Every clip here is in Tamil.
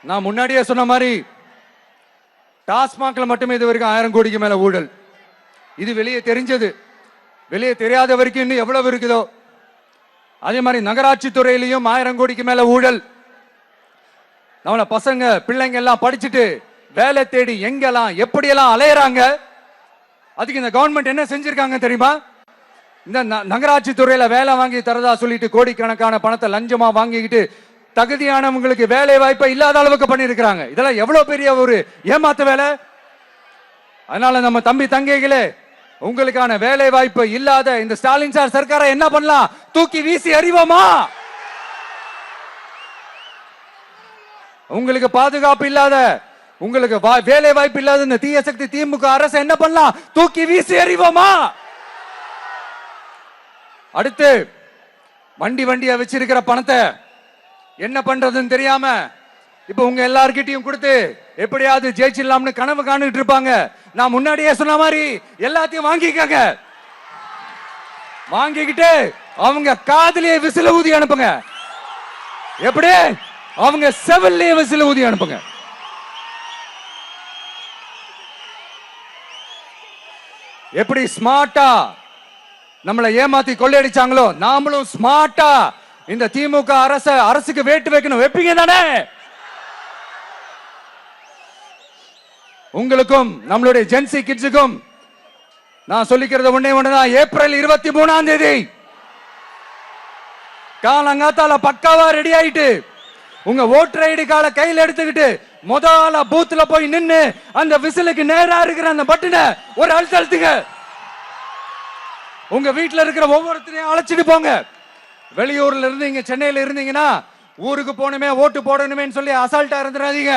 நான் முன்னாடியே சொன்ன மாதிரி டாஸ்மாக்ல மட்டுமே இது வரைக்கும் 1000 கோடிக்கு மேல ஊழல். இது வெளியே தெரிஞ்சது, வெளியே தெரியாத வரைக்கும் இன்னும் எவ்வளவு இருக்குதோ. அதே மாதிரி நகராட்சி துறையிலையும் 1000 கோடிக்கு மேல ஊழல். நம்மள பசங்க பிள்ளைங்க எல்லாம் படிச்சுட்டு வேலை தேடி எங்கெல்லாம் எப்படியெல்லாம் அலையறாங்க. அதுக்கு இந்த கவர்மெண்ட் என்ன செஞ்சிருக்காங்க தெரியுமா? இந்த நகராட்சி துறையில வேலை வாங்கி தரதா சொல்லிட்டு கோடிக்கணக்கான பணத்தை லஞ்சமா வாங்கிக்கிட்டு தகுதியானவங்களுக்கு வேலை வாய்ப்பை இல்லாத அளவுக்கு பண்ணிருக்காங்க. இதெல்லாம் எவ்வளவு பெரிய ஒரு ஏமாத்து வேலை. அதனால நம்ம தம்பி தங்கைகளே, உங்களுக்கான வேலை வாய்ப்பு இல்லாத இந்த ஸ்டாலின் சார் சர்க்காரை என்ன பண்ணலாம்? தூக்கி வீசி எறிவோமா? உங்களுக்கு பாதுகாப்பு இல்லாத, உங்களுக்கு வேலை வாய்ப்பு இல்லாத இந்த தீய சக்தி திமுக அரசு என்ன பண்ணலாம்? தூக்கி வீசி எறிவோமா? அடுத்து வண்டியா வச்சிருக்கிற பணத்தை என்ன பண்றதுன்னு தெரியாம இப்ப உங்க எல்லார்கிட்டையும் கொடுத்து எப்படியாவது ஜெயிச்சிடலாம்னு கனவு காணிட்டு இருப்பாங்க. நான் முன்னாடியே சொன்ன மாதிரி எல்லாத்தையும் வாங்கிக்கங்க. வாங்கிக்கிட்டு அவங்க காதுலயே விசில ஊதி அனுப்புங்க. எப்படி? அவங்க செவிலே விசில ஊதி அனுப்புங்க. எப்படி ஸ்மார்ட்டா நம்மளை ஏமாத்தி கொள்ளையடிச்சாங்களோ, நாமளும் ஸ்மார்ட்டா இந்த திமுக அரசுக்கு வேட்டு வைக்கணும். வைப்பீங்க தானே? உங்களுக்கும் நம்மளுடைய ஜென்சி கிட்ஸுக்கும் நான் சொல்லிக்கிறது ஒண்ணுதான். ஏப்ரல் 23 காலங்காத்தால பக்காவா ரெடி ஆயிட்டு உங்க ஓட்டர் ஐடி கார்டை கையில எடுத்துக்கிட்டு முதல்ல பூத்துல போய் நின்னு அந்த விசிலுக்கு நேரா இருக்கிற அந்த பட்டனை ஒரு அழுத்துங்க. உங்க வீட்டுல இருக்கிற ஒவ்வொருத்தரையும் அழைச்சிட்டு போங்க. வெளியூர்ல இருந்து இங்க சென்னையில இருந்தீங்கன்னா ஊருக்கு போகணுமே ஓட்டு போடணுமே சொல்லி அசால்ட்டா இருந்துடாதீங்க.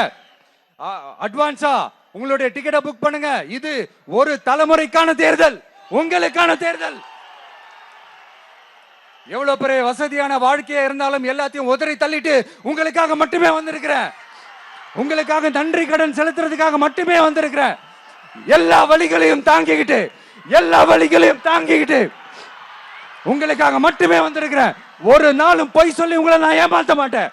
அட்வான்ஸா உங்களுடைய டிக்கெட்டை புக் பண்ணுங்க. இது ஒரு தலைமுறைக்கான தேர்தல், உங்களுக்கான தேர்தல். எவ்வளவு பெரிய வசதியான வாழ்க்கையா இருந்தாலும் எல்லாத்தையும் உதறி தள்ளிட்டு உங்களுக்காக மட்டுமே வந்திருக்கிறேன். உங்களுக்காக நன்றி கடன் செலுத்துறதுக்காக மட்டுமே வந்திருக்கிறேன். எல்லா வழிகளையும் தாங்கிக்கிட்டு உங்களுக்காக மட்டுமே வந்திருக்கிறேன். ஒரு நாளும் பொய் சொல்லி உங்களை நான் ஏமாத்த மாட்டேன்.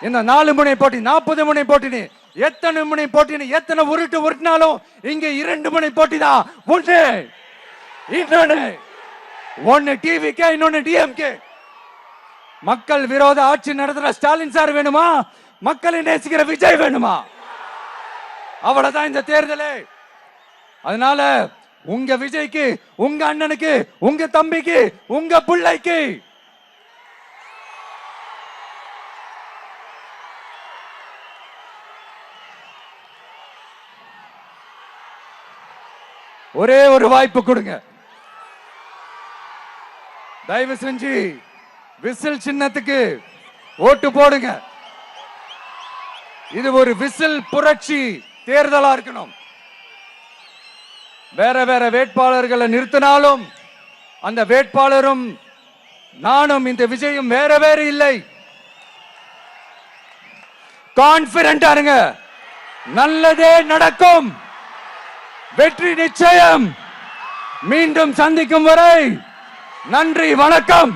இந்த 4 முனை போட்டி, 40 முனை போட்டி, எத்தனை முனை போட்டி, எத்தனை உருட்டினாலும் இங்க 2 முனை போட்டி தான். ஒன்னு டிவிகே, இன்னொன்னு டிஎம்கே. மக்கள் விரோத ஆட்சி நடத்துற ஸ்டாலின் சார் வேணுமா? மக்களை நேசிக்கிற விஜய் வேணுமா? அவ்வளவுதான் இந்த தேர்தலே. அதனால உங்க விஜய்க்கு, உங்க அண்ணனுக்கு, உங்க தம்பிக்கு, உங்க பிள்ளைக்கு ஒரே ஒரு வாய்ப்பு கொடுங்க. தயவு செஞ்சு விசில் சின்னத்துக்கு ஓட்டு போடுங்க. இது ஒரு விசில் புரட்சி தேர்தலா இருக்கணும். வேற வேட்பாளர்களை நிறுத்தினாலும் அந்த வேட்பாளரும் நானும் இந்த விஜயும் வேற இல்லை. கான்பிடென்டா இருங்க. நல்லதே நடக்கும். வெற்றி நிச்சயம். மீண்டும் சந்திக்கும் வரை நன்றி, வணக்கம்.